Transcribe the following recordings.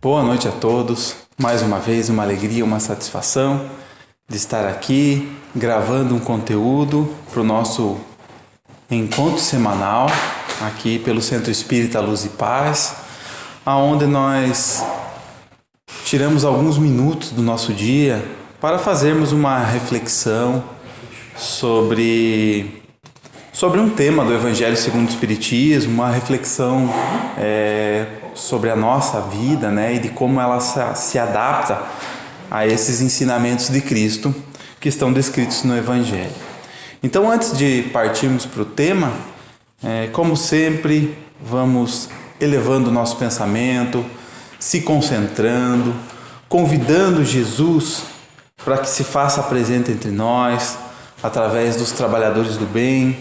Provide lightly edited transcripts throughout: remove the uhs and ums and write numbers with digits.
Boa noite a todos. Mais uma vez, uma alegria, uma satisfação de estar aqui gravando um conteúdo para o nosso encontro semanal aqui pelo Centro Espírita Luz e Paz, aonde nós tiramos alguns minutos do nosso dia para fazermos uma reflexão sobre um tema do Evangelho segundo o Espiritismo, uma reflexão sobre a nossa vida, né, e de como ela se adapta a esses ensinamentos de Cristo que estão descritos no Evangelho. Então, antes de partirmos para o tema, como sempre, vamos elevando o nosso pensamento, se concentrando, convidando Jesus para que se faça presente entre nós, através dos trabalhadores do bem,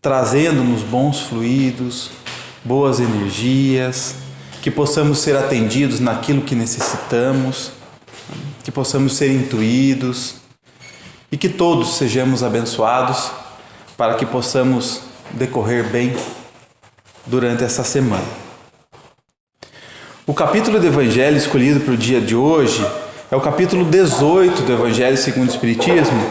trazendo-nos bons fluidos, boas energias, que possamos ser atendidos naquilo que necessitamos, que possamos ser intuídos e que todos sejamos abençoados para que possamos decorrer bem durante essa semana. O capítulo do Evangelho escolhido para o dia de hoje é o capítulo 18 do Evangelho segundo o Espiritismo,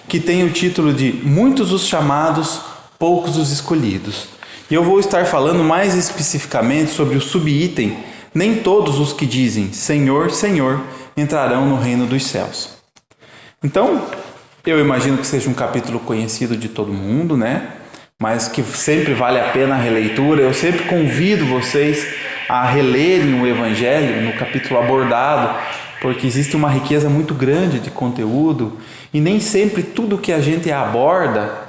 que tem o título de Muitos os chamados, poucos os escolhidos. E eu vou estar falando mais especificamente sobre o subitem Nem todos os que dizem Senhor, Senhor entrarão no reino dos céus. Então, eu imagino que seja um capítulo conhecido de todo mundo, né? Mas que sempre vale a pena a releitura. Eu sempre convido vocês a relerem o Evangelho no capítulo abordado, porque existe uma riqueza muito grande de conteúdo e nem sempre tudo que a gente aborda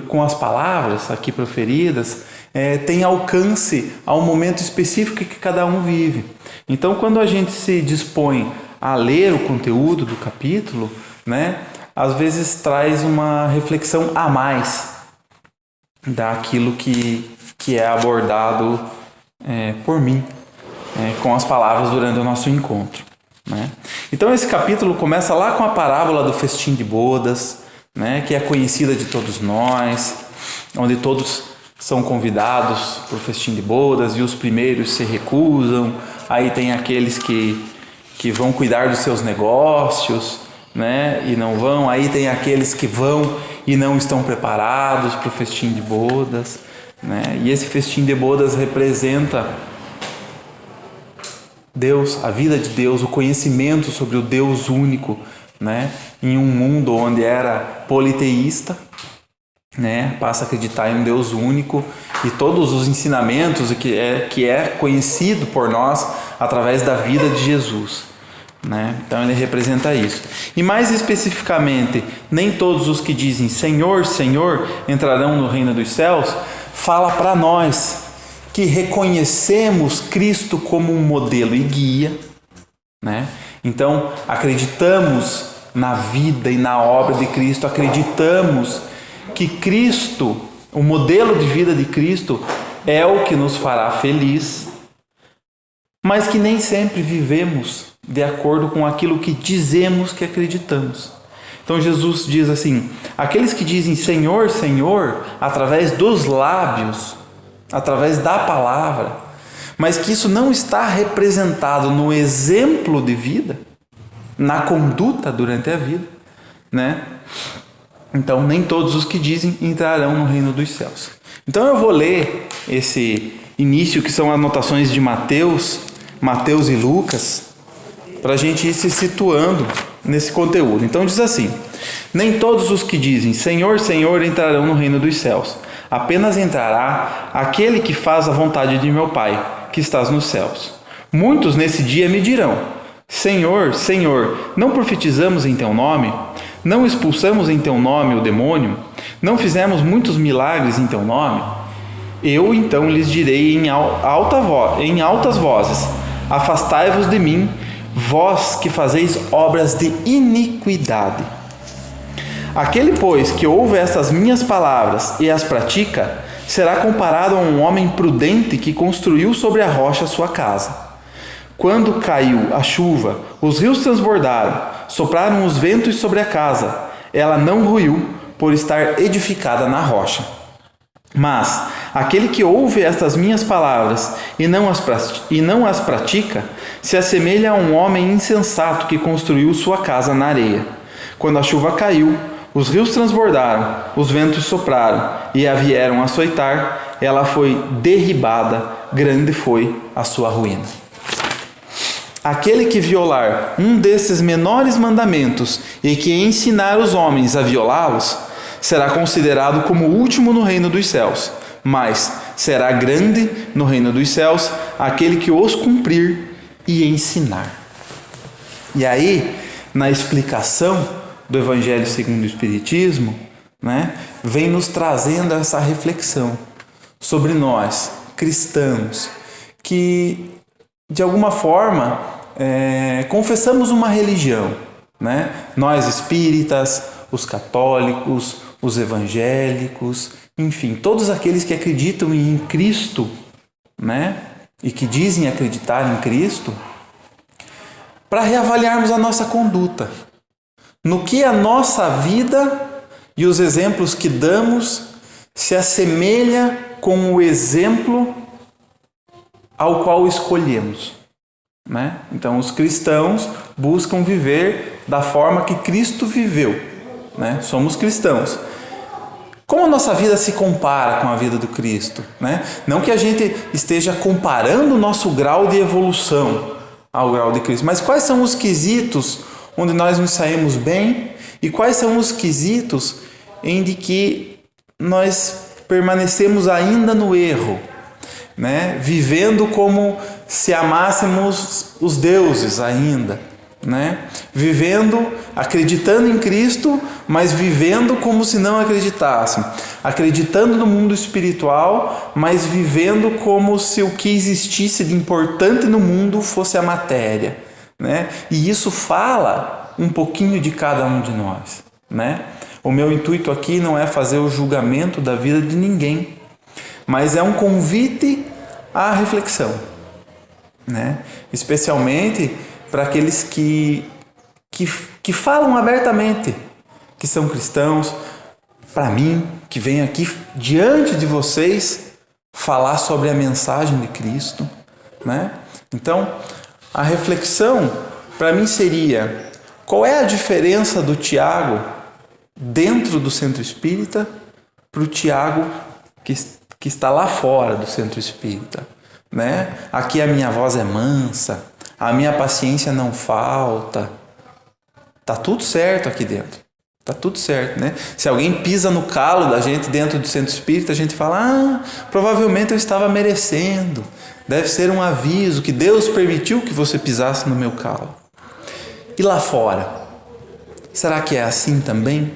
com as palavras aqui proferidas tem alcance ao momento específico que cada um vive. Então, quando a gente se dispõe a ler o conteúdo do capítulo, né, às vezes traz uma reflexão a mais daquilo que é abordado por mim, com as palavras durante o nosso encontro, né? Então, esse capítulo começa lá com a parábola do festim de bodas, né, que é conhecida de todos nós, onde todos são convidados para o festim de bodas e os primeiros se recusam. Aí tem aqueles que vão cuidar dos seus negócios, né, e não vão. Aí tem aqueles que vão e não estão preparados para o festim de bodas, né? E esse festim de bodas representa Deus, a vida de Deus, o conhecimento sobre o Deus único, né? Em um mundo onde era politeísta, né? Passa a acreditar em um Deus único e todos os ensinamentos que é conhecido por nós através da vida de Jesus, né? Então ele representa isso. E mais especificamente, nem todos os que dizem Senhor, Senhor entrarão no reino dos céus, fala para nós que reconhecemos Cristo como um modelo e guia, né? Então, acreditamos na vida e na obra de Cristo, acreditamos que Cristo, o modelo de vida de Cristo, é o que nos fará feliz, mas que nem sempre vivemos de acordo com aquilo que dizemos que acreditamos. Então, Jesus diz assim: aqueles que dizem Senhor, Senhor, através dos lábios, através da palavra, mas que isso não está representado no exemplo de vida, na conduta durante a vida, né? Então, nem todos os que dizem entrarão no reino dos céus. Então, eu vou ler esse início, que são anotações de Mateus e Lucas, para a gente ir se situando nesse conteúdo. Então, diz assim: nem todos os que dizem Senhor, Senhor entrarão no reino dos céus. Apenas entrará aquele que faz a vontade de meu Pai, que estás nos céus. Muitos nesse dia me dirão: Senhor, Senhor, não profetizamos em teu nome? Não expulsamos em teu nome o demônio? Não fizemos muitos milagres em teu nome? Eu então lhes direi em altas vozes: afastai-vos de mim, vós que fazeis obras de iniquidade. Aquele, pois, que ouve estas minhas palavras e as pratica, será comparado a um homem prudente que construiu sobre a rocha a sua casa. Quando caiu a chuva, os rios transbordaram, sopraram os ventos sobre a casa. Ela não ruiu, por estar edificada na rocha. Mas aquele que ouve estas minhas palavras e não as pratica, se assemelha a um homem insensato que construiu sua casa na areia. Quando a chuva caiu, os rios transbordaram, os ventos sopraram e a vieram açoitar, ela foi derribada, grande foi a sua ruína. Aquele que violar um desses menores mandamentos e que ensinar os homens a violá-los, será considerado como o último no reino dos céus, mas será grande no reino dos céus aquele que os cumprir e ensinar. E aí, na explicação do Evangelho segundo o Espiritismo, vem nos trazendo essa reflexão sobre nós, cristãos, que de alguma forma confessamos uma religião, Nós espíritas, os católicos, os evangélicos, enfim, todos aqueles que acreditam em Cristo, e que dizem acreditar em Cristo, para reavaliarmos a nossa conduta, no que a nossa vida e os exemplos que damos se assemelha com o exemplo ao qual escolhemos. Então, os cristãos buscam viver da forma que Cristo viveu. Somos cristãos. Como a nossa vida se compara com a vida do Cristo? Não que a gente esteja comparando o nosso grau de evolução ao grau de Cristo, mas quais são os quesitos onde nós nos saímos bem e quais são os quesitos em que nós permanecemos ainda no erro, vivendo como se amássemos os deuses ainda, vivendo, acreditando em Cristo, mas vivendo como se não acreditassem, acreditando no mundo espiritual, mas vivendo como se o que existisse de importante no mundo fosse a matéria, E isso fala um pouquinho de cada um de nós, O meu intuito aqui não é fazer o julgamento da vida de ninguém, mas é um convite à reflexão, Especialmente para aqueles que falam abertamente que são cristãos, para mim, que venho aqui diante de vocês falar sobre a mensagem de Cristo, Então, a reflexão para mim seria: qual é a diferença do Tiago dentro do centro espírita para o Tiago que está lá fora do centro espírita? Aqui a minha voz é mansa, a minha paciência não falta. Tá tudo certo aqui dentro. Tá tudo certo, Se alguém pisa no calo da gente dentro do centro espírita, a gente fala: provavelmente eu estava merecendo. Deve ser um aviso que Deus permitiu que você pisasse no meu calo. E lá fora? Será que é assim também?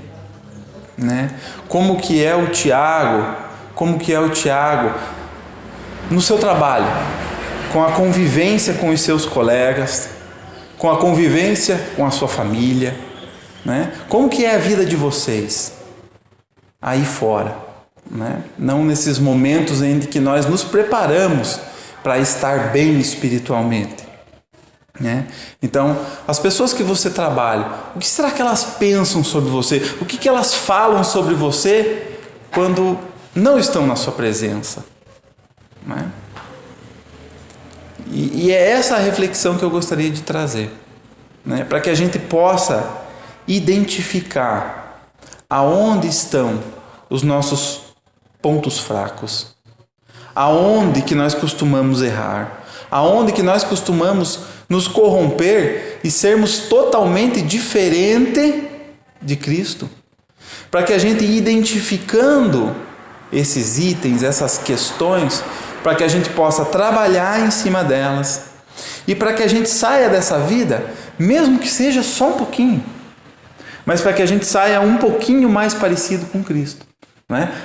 Como que é o Tiago? Como que é o Tiago no seu trabalho? Com a convivência com os seus colegas, com a convivência com a sua família, Como que é a vida de vocês aí fora, Não nesses momentos em que nós nos preparamos para estar bem espiritualmente, Então, as pessoas que você trabalha, o que será que elas pensam sobre você? O que elas falam sobre você quando não estão na sua presença? E é essa a reflexão que eu gostaria de trazer, para que a gente possa identificar aonde estão os nossos pontos fracos, aonde que nós costumamos errar, aonde que nós costumamos nos corromper e sermos totalmente diferente de Cristo, para que a gente, identificando esses itens, essas questões, para que a gente possa trabalhar em cima delas e para que a gente saia dessa vida, mesmo que seja só um pouquinho, mas para que a gente saia um pouquinho mais parecido com Cristo.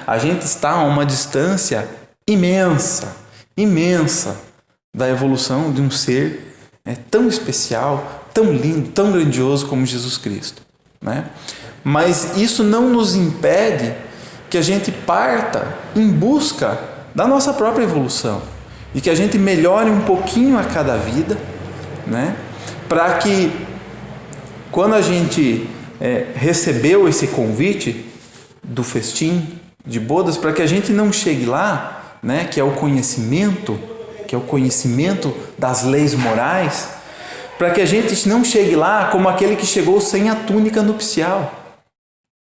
A gente está a uma distância imensa, imensa da evolução de um ser tão especial, tão lindo, tão grandioso como Jesus Cristo. Mas isso não nos impede que a gente parta em busca da nossa própria evolução e que a gente melhore um pouquinho a cada vida, para que quando a gente recebeu esse convite do festim de bodas, para que a gente não chegue lá, né, que é o conhecimento das leis morais, para que a gente não chegue lá como aquele que chegou sem a túnica nupcial,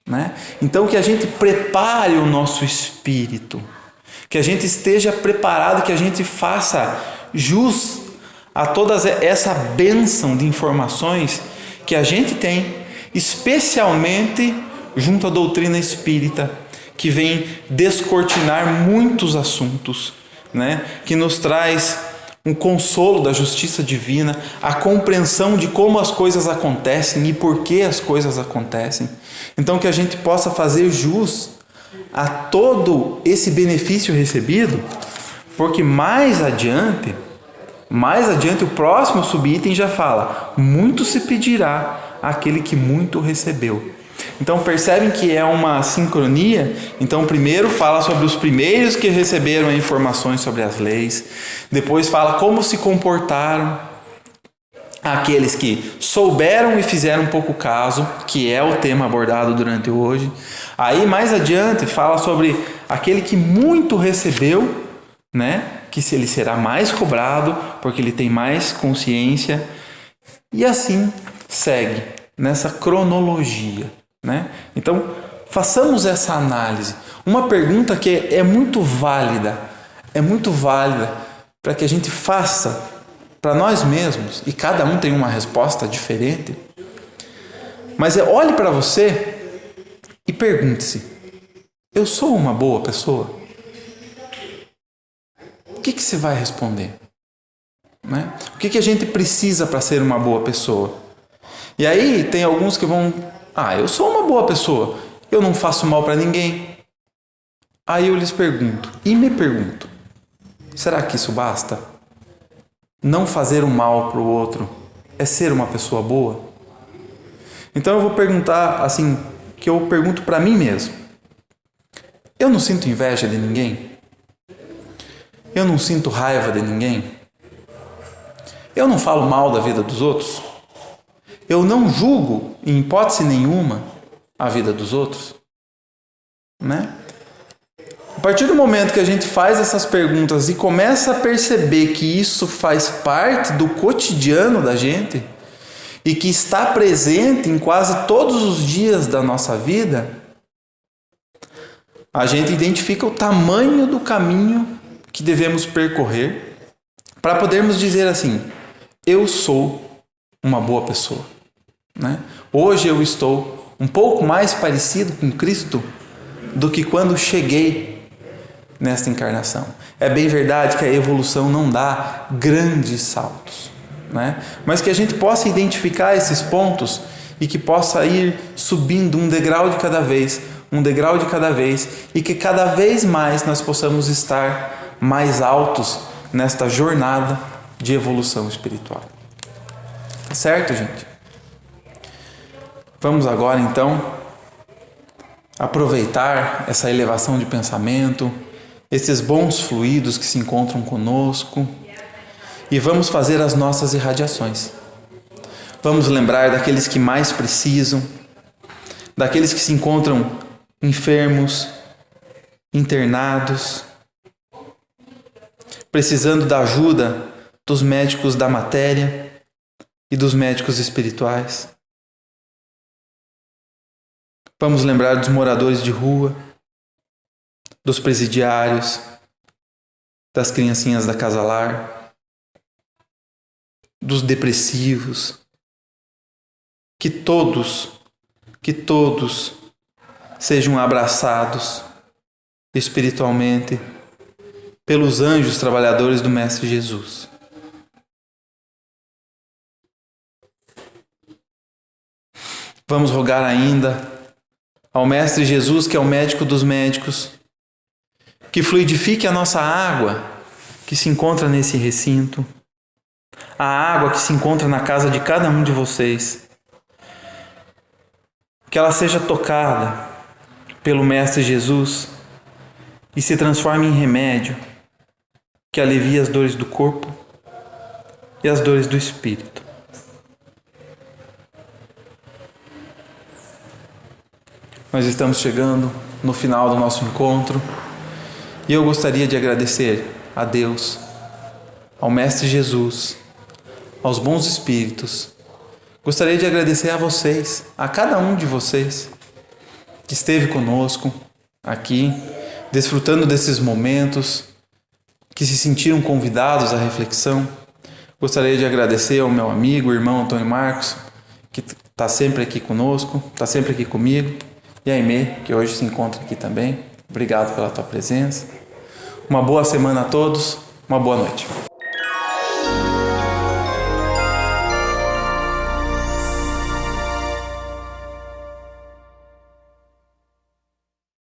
né? Então que a gente prepare o nosso espírito, que a gente esteja preparado, que a gente faça jus a toda essa bênção de informações que a gente tem, especialmente junto à doutrina espírita, que vem descortinar muitos assuntos, né? Que nos traz um consolo da justiça divina, a compreensão de como as coisas acontecem e por que as coisas acontecem. Então que a gente possa fazer jus a todo esse benefício recebido, porque mais adiante o próximo subitem já fala: muito se pedirá àquele que muito recebeu. Então percebem que é uma sincronia. Então primeiro fala sobre os primeiros que receberam informações sobre as leis, depois fala como se comportaram aqueles que souberam e fizeram pouco caso, que é o tema abordado durante hoje. Aí mais adiante fala sobre aquele que muito recebeu, né? Que se ele será mais cobrado, porque ele tem mais consciência. E assim segue nessa cronologia, né? Então façamos essa análise. Uma pergunta que é muito válida para que a gente faça para nós mesmos, e cada um tem uma resposta diferente, mas olhe para você e pergunte-se: eu sou uma boa pessoa? O que você vai responder? Né? O que a gente precisa para ser uma boa pessoa? E aí tem alguns que vão: eu sou uma boa pessoa, eu não faço mal para ninguém. Aí eu lhes pergunto, será que isso basta? Não fazer o mal para o outro é ser uma pessoa boa? Então eu vou perguntar assim, que eu pergunto para mim mesmo: eu não sinto inveja de ninguém? Eu não sinto raiva de ninguém? Eu não falo mal da vida dos outros? Eu não julgo, em hipótese nenhuma, a vida dos outros? Né? A partir do momento que a gente faz essas perguntas e começa a perceber que isso faz parte do cotidiano da gente e que está presente em quase todos os dias da nossa vida, a gente identifica o tamanho do caminho que devemos percorrer para podermos dizer assim: eu sou uma boa pessoa. Né? Hoje eu estou um pouco mais parecido com Cristo do que quando cheguei nesta encarnação. É bem verdade que a evolução não dá grandes saltos, né? Mas que a gente possa identificar esses pontos e que possa ir subindo um degrau de cada vez, e que cada vez mais nós possamos estar mais altos nesta jornada de evolução espiritual. Certo, gente? Vamos agora então aproveitar essa elevação de pensamento, esses bons fluidos que se encontram conosco, e vamos fazer as nossas irradiações. Vamos lembrar daqueles que mais precisam, daqueles que se encontram enfermos, internados, precisando da ajuda dos médicos da matéria e dos médicos espirituais. Vamos lembrar dos moradores de rua, dos presidiários, das criancinhas da Casa Lar, dos depressivos, que todos sejam abraçados espiritualmente pelos anjos trabalhadores do Mestre Jesus. Vamos rogar ainda ao Mestre Jesus, que é o médico dos médicos, que fluidifique a nossa água que se encontra nesse recinto, a água que se encontra na casa de cada um de vocês, que ela seja tocada pelo Mestre Jesus e se transforme em remédio que alivie as dores do corpo e as dores do espírito. Nós estamos chegando no final do nosso encontro. E eu gostaria de agradecer a Deus, ao Mestre Jesus, aos bons espíritos. Gostaria de agradecer a vocês, a cada um de vocês que esteve conosco aqui, desfrutando desses momentos, que se sentiram convidados à reflexão. Gostaria de agradecer ao meu amigo, irmão Antônio Marcos, que está sempre aqui conosco, está sempre aqui comigo, e a Aimee, que hoje se encontra aqui também. Obrigado pela tua presença. Uma boa semana a todos, uma boa noite.